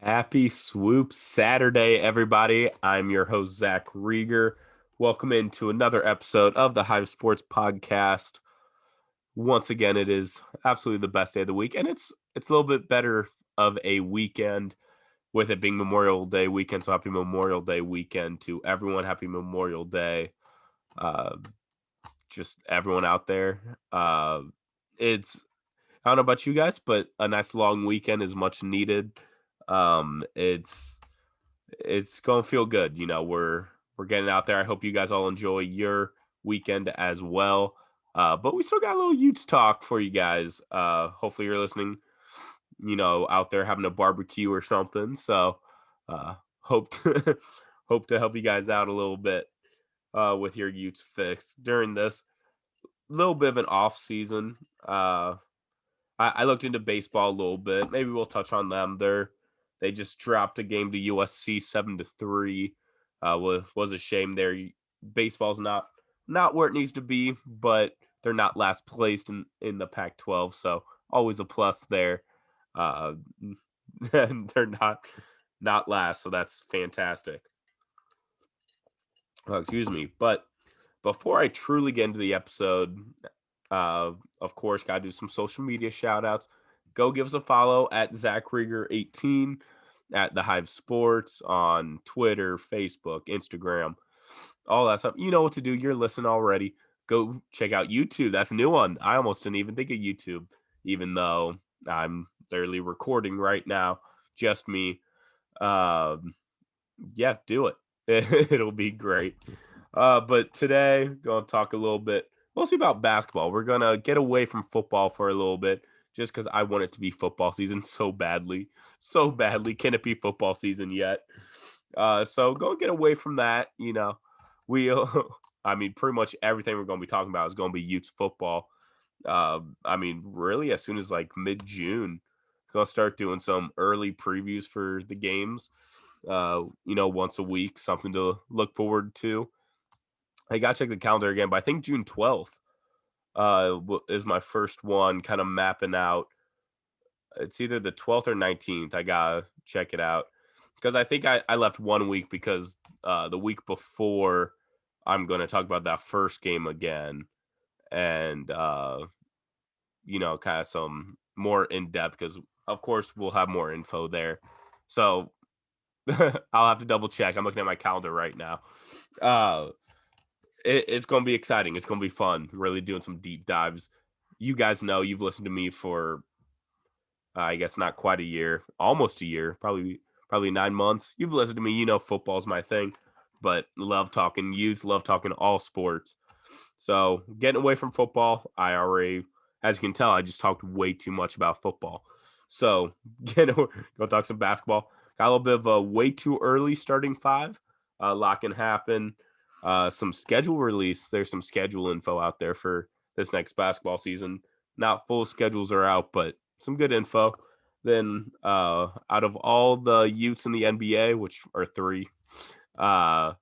Happy Swoop Saturday, everybody. I'm your host, Zach Rieger. Welcome into another episode of the Hive Sports Podcast. Once again, it is absolutely the best day of the week, and it's a little bit better of a weekend with it being Memorial Day weekend. So happy Memorial Day weekend to everyone. Happy Memorial Day. Uh, just everyone out there. It's I don't know about you guys, but a nice long weekend is much needed. It's gonna feel good. We're getting out there. I hope you guys all enjoy your weekend as well. But we still got a little Utes talk for you guys. Hopefully you're listening, out there having a barbecue or something. So hope to, hope to help you guys out a little bit with your Utes fix during this little bit of an off season. I looked into baseball a little bit. Maybe we'll touch on them. They just dropped a game to USC 7-3. Was a shame there. Baseball's not where it needs to be, but they're not last placed in the Pac-12, so always a plus there. Uh, and they're not last, so that's fantastic. Oh, excuse me, but before I truly get into the episode, of course, got to do some social media shout outs. Go give us a follow at Zach Rieger18 at The Hive Sports on Twitter, Facebook, Instagram, all that stuff. You know what to do. You're listening already. Go check out YouTube. That's a new one. I almost didn't even think of YouTube, even though I'm literally recording right now. Just me. Um, yeah, do it. It'll be great. But today, going to talk a little bit mostly about basketball. We're going to get away from football for a little bit just because I want it to be football season so badly. So badly. Can it be football season yet? So go get away from that. We, I mean, pretty much everything we're going to be talking about is going to be Utes football. Really, as soon as like mid June, going to start doing some early previews for the games. Once a week, something to look forward to. I got to check the calendar again, but I think June 12th is my first one kind of mapping out. It's either the 12th or 19th. I got to check it out because I think I left 1 week because the week before I'm going to talk about that first game again and, kind of some more in depth because, of course, we'll have more info there. So I'll have to double check. I'm looking at my calendar right now. It's going to be exciting. It's going to be fun. Really doing some deep dives. You guys know you've listened to me for, I guess, not quite a year, almost a year, probably 9 months. You've listened to me. You know, football's my thing, but love talking Utes, love talking all sports. So getting away from football, I already, as you can tell, I just talked way too much about football. So go talk some basketball. Got a little bit of a way too early starting five. A lot can happen. Some schedule release. There's some schedule info out there for this next basketball season. Not full schedules are out, but some good info. Then out of all the Utes in the NBA, which are three, uh,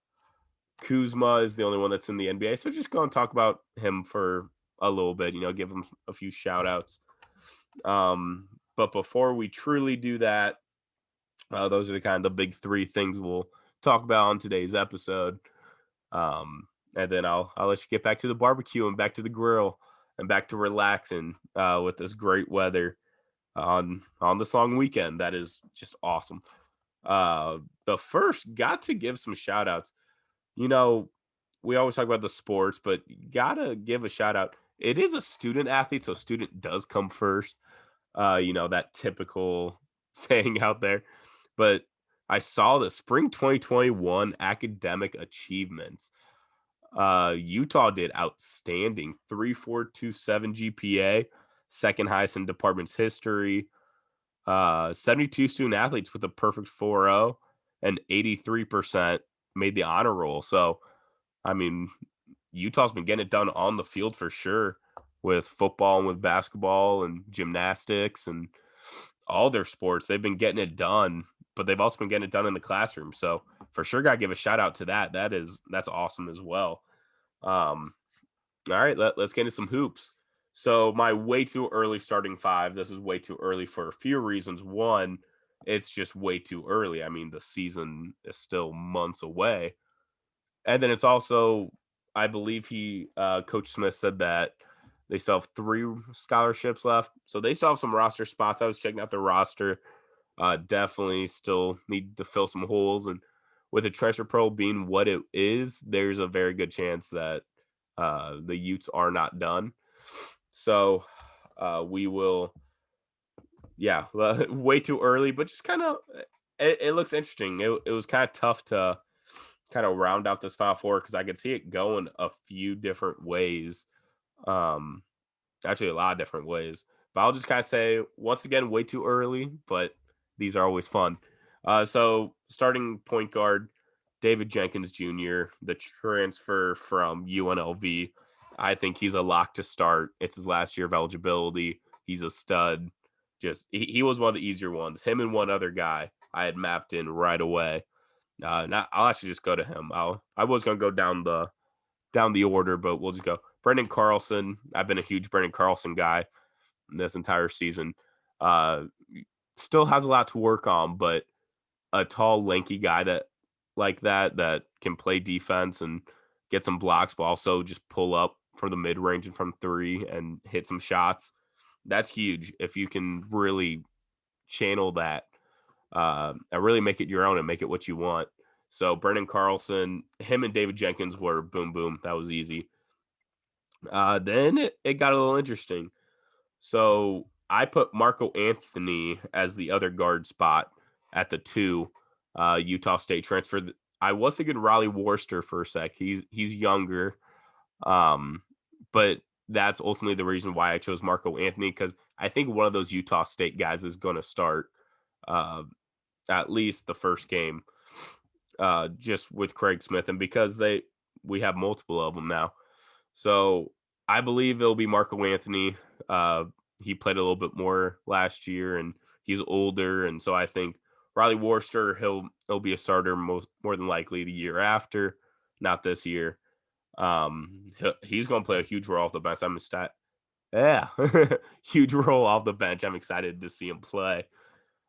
Kuzma is the only one that's in the NBA. So just go and talk about him for a little bit, give him a few shout outs. But before we truly do that, those are the kind of the big three things we'll talk about on today's episode. And then I'll let you get back to the barbecue and back to the grill and back to relaxing with this great weather on this long weekend. That is just awesome. The first got to give some shout outs. We always talk about the sports, but gotta give a shout out. It is a student athlete, so student does come first. That typical saying out there. But I saw the spring 2021 academic achievements. Utah did outstanding 3.427 GPA, second highest in department's history. 72 student athletes with a perfect 4.0 and 83% made the honor roll. So, I mean, Utah's been getting it done on the field for sure with football and with basketball and gymnastics and all their sports. They've been getting it done, but they've also been getting it done in the classroom. So for sure, gotta give a shout out to that. That's awesome as well. All right, let's get into some hoops. So my way too early starting five. This is way too early for a few reasons. One it's just way too early. I mean, the season is still months away. And then it's also, I believe Coach Smith said that they still have 3 scholarships left. So they still have some roster spots. I was checking out the roster. Definitely still need to fill some holes. And with the transfer portal being what it is, there's a very good chance that the Utes are not done. So we will, yeah, way too early, but just kind of, it looks interesting. It was kind of tough to kind of round out this Final Four because I could see it going a few different ways. Um, Actually, a lot of different ways. But I'll just kind of say, once again, way too early, but these are always fun. So, starting point guard, David Jenkins Jr., the transfer from UNLV. I think he's a lock to start. It's his last year of eligibility. He's a stud. He was one of the easier ones. Him and one other guy I had mapped in right away. I'll actually just go to him. I was gonna go down the order, but we'll just go. Brendan Carlson. I've been a huge Brendan Carlson guy this entire season. Uh, Still has a lot to work on, but a tall, lanky guy that can play defense and get some blocks, but also just pull up from the mid range and from 3 and hit some shots. That's huge if you can really channel that and really make it your own and make it what you want. So Brendan Carlson, him and David Jenkins were boom, boom. That was easy. Then it got a little interesting. So I put Marco Anthony as the other guard spot at the 2, Utah State transfer. I was thinking Raleigh Worcester for a sec. He's younger, um, but that's ultimately the reason why I chose Marco Anthony because I think one of those Utah State guys is going to start uh, at least the first game, just with Craig Smith, and because we have multiple of them now. So I believe it'll be Marco Anthony. He played a little bit more last year, and he's older, and so I think Riley Worcester he'll be a starter more than likely the year after, not this year. He's going to play a huge role off the bench. Yeah, huge role off the bench. I'm excited to see him play.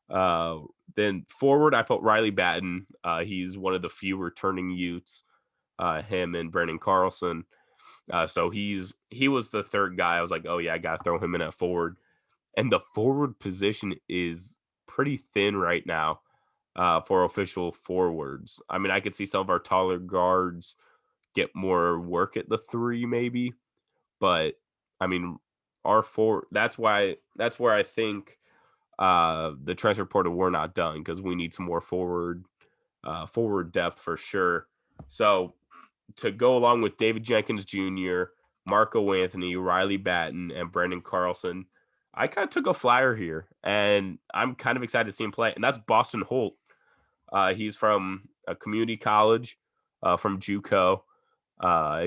Then forward, I put Riley Batten. He's one of the few returning Utes. Him and Brendan Carlson. So he was the third guy. I was like, oh yeah, I gotta throw him in at forward. And the forward position is pretty thin right now for official forwards. I mean, I could see some of our taller guards get more work at the 3, maybe, but I mean, our four. That's where I think the transfer portal we're not done because we need some more forward depth for sure. So to go along with David Jenkins Jr., Marco Anthony, Riley Batten, and Brendan Carlson, I kind of took a flyer here, and I'm kind of excited to see him play. And that's Boston Holt. He's from a community college from JUCO.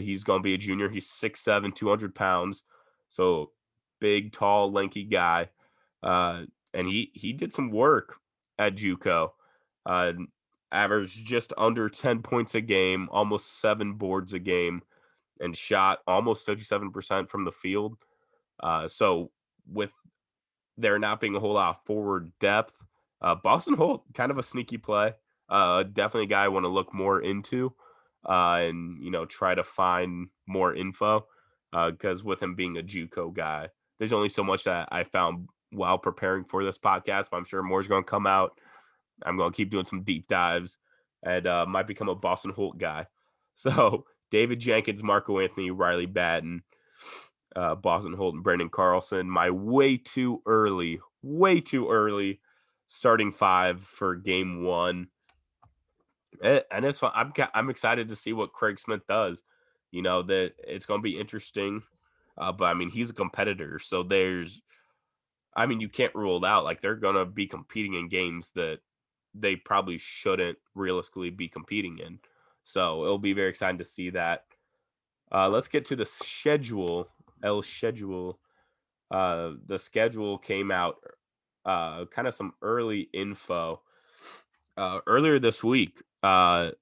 He's going to be a junior. He's 6'7", 200 pounds. So big, tall, lanky guy. And he did some work at JUCO. Averaged just under 10 points a game, almost 7 boards a game, and shot almost 57% from the field. So with there not being a whole lot of forward depth, Boston Holt, kind of a sneaky play. Definitely a guy I want to look more into and, try to find more info because with him being a JUCO guy, there's only so much that I found while preparing for this podcast, but I'm sure more is going to come out. I'm going to keep doing some deep dives and might become a Boston Holt guy. So David Jenkins, Marco Anthony, Riley Batten, Boston Holt, and Brendan Carlson. My way too early starting 5 for game 1. And it's fun. I'm excited to see what Craig Smith does. That it's going to be interesting. But I mean, he's a competitor. So you can't rule it out. Like they're going to be competing in games that they probably shouldn't realistically be competing in. So it'll be very exciting to see that. Let's get to the schedule. The schedule came out, kind of some early info. Earlier this week, the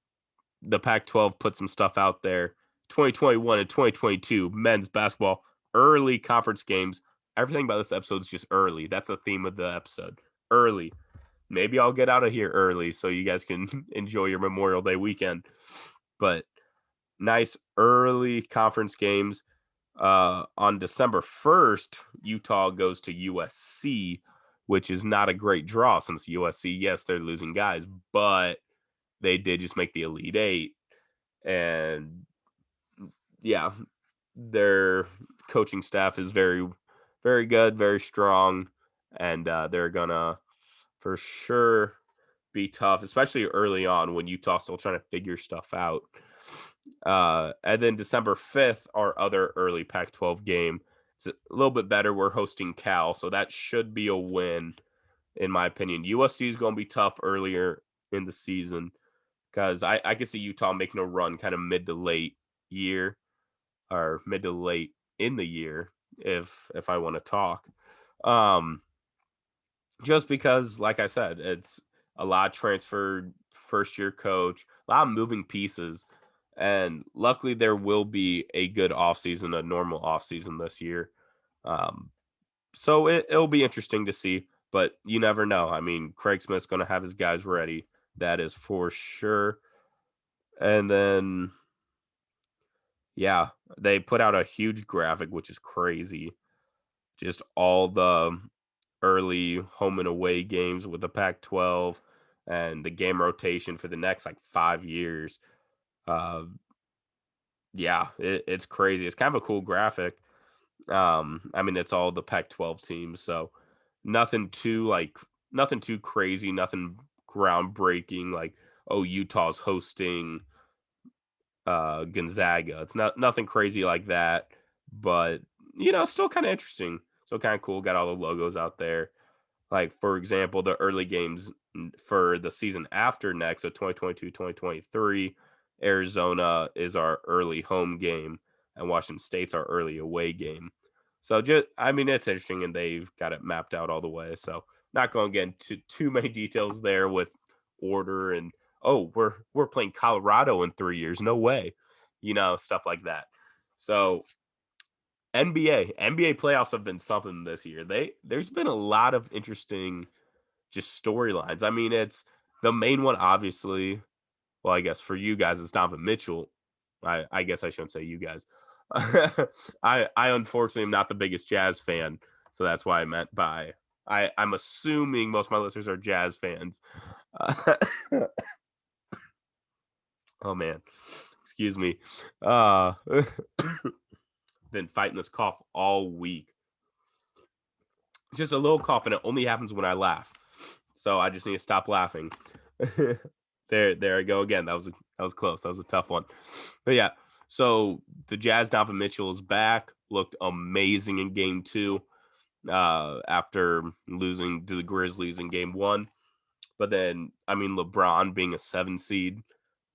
Pac-12 put some stuff out there. 2021 and 2022 men's basketball early conference games. Everything about this episode is just early. That's the theme of the episode. Early. maybe I'll get out of here early so you guys can enjoy your Memorial Day weekend. But nice early conference games. On December 1st, Utah goes to USC, which is not a great draw since USC, yes, they're losing guys, but they did just make the Elite Eight. And yeah, their coaching staff is very, very good, very strong, and they're gonna for sure be tough, especially early on when Utah's still trying to figure stuff out. And then December 5th, our other early Pac 12 game. It's a little bit better. We're hosting Cal, so that should be a win, in my opinion. USC is going to be tough earlier in the season because I can see Utah making a run kind of mid to late year or mid to late in the year if I want to talk. Um, just because, like I said, it's a lot transferred first year coach, a lot of moving pieces. And luckily, there will be a good offseason, a normal offseason this year. Um, so it'll be interesting to see, but you never know. I mean, Craig Smith's going to have his guys ready. That is for sure. And then, yeah, they put out a huge graphic, which is crazy. Just all the early home and away games with the Pac 12 and the game rotation for the next like 5 years. Uh, yeah, it's crazy. It's kind of a cool graphic. I mean, it's all the Pac 12 teams, so nothing too nothing too crazy, nothing groundbreaking like, oh, Utah's hosting Gonzaga. It's nothing crazy like that, but still kind of interesting. So kind of cool. Got all the logos out there. Like, for example, the early games for the season after next, so 2022-2023, Arizona is our early home game, and Washington State's our early away game. So I mean, it's interesting, and they've got it mapped out all the way. So not going to get into too many details there with order and oh, we're playing Colorado in 3 years. No way, stuff like that. So NBA playoffs have been something this year. There's been a lot of interesting just storylines. I mean, it's the main one, obviously. Well, I guess for you guys, it's Donovan Mitchell. I guess I shouldn't say you guys. I unfortunately am not the biggest Jazz fan, so that's why I meant by I'm assuming most of my listeners are Jazz fans. Oh man, excuse me. Been fighting this cough all week. It's just a little cough, and it only happens when I laugh. So I just need to stop laughing. There I go again. That was close. That was a tough one. But yeah, so the Jazz Donovan Mitchell is back. Looked amazing in game 2 after losing to the Grizzlies in game 1. But then, I mean, LeBron being a 7 seed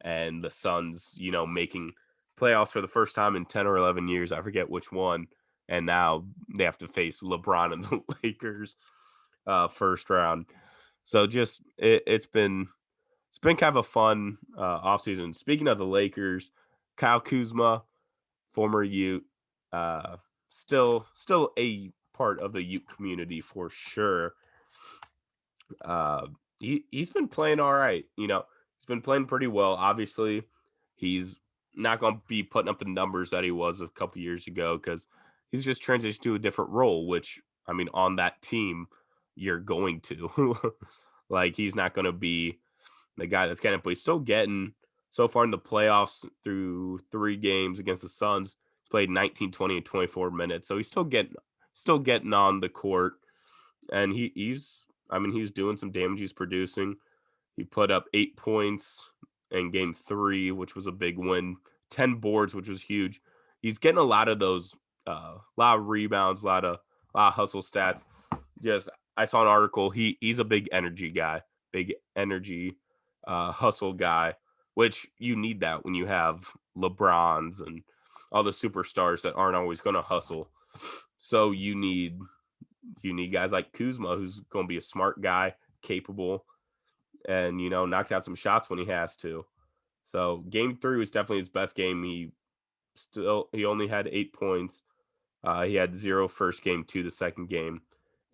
and the Suns, making playoffs for the first time in 10 or 11 years. I forget which one. And now they have to face LeBron and the Lakers first round. So just it's been kind of a fun offseason. Speaking of the Lakers, Kyle Kuzma, former Ute, still a part of the Ute community for sure. Uh, he's been playing all right. He's been playing pretty well. Obviously, he's not going to be putting up the numbers that he was a couple years ago because he's just transitioned to a different role. Which I mean, on that team, you're going to like he's not going to be the guy that's getting it, but he's still getting so far in the playoffs through 3 games against the Suns. He's played 19, 20, and 24 minutes. So he's still getting on the court. And he's doing some damage. He's producing. He put up 8 points in game 3, which was a big win. 10 boards, which was huge. He's getting a lot of those, lot of rebounds, a lot of hustle stats. Just I saw an article. He's a big energy guy, big energy hustle guy, which you need that when you have LeBrons and all the superstars that aren't always going to hustle. So you need guys like Kuzma, who's going to be a smart guy, capable, and knock out some shots when he has to. So game 3 was definitely his best game. He only had 8 points. He had 0 first game, 2 the second game,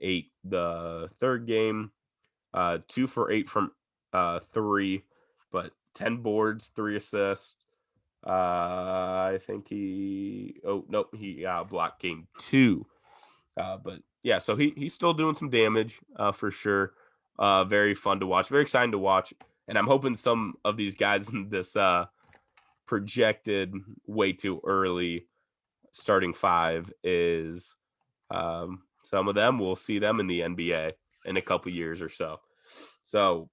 8 the third game. 2 for 8 from three, but 10 boards, 3 assists. I think he blocked game 2. But yeah, so he's still doing some damage for sure. Very fun to watch, very exciting to watch, and I'm hoping some of these guys in this projected way too early starting five is some of them we'll see them in the NBA in a couple years or so. So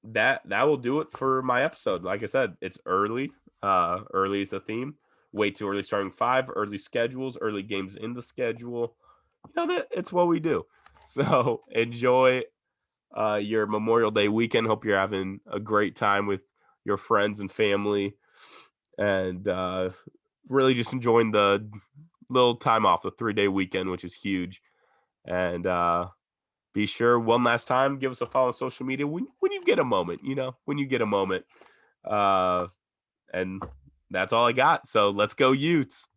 that will do it for my episode. Like I said, it's early. Early is the theme. Way too early starting five, early schedules, early games in the schedule. That it's what we do. So enjoy your Memorial Day weekend. Hope you're having a great time with your friends and family, and really just enjoying the little time off, the 3-day weekend, which is huge. And be sure one last time, give us a follow on social media when you get a moment, when you get a moment. And that's all I got. So let's go Utes.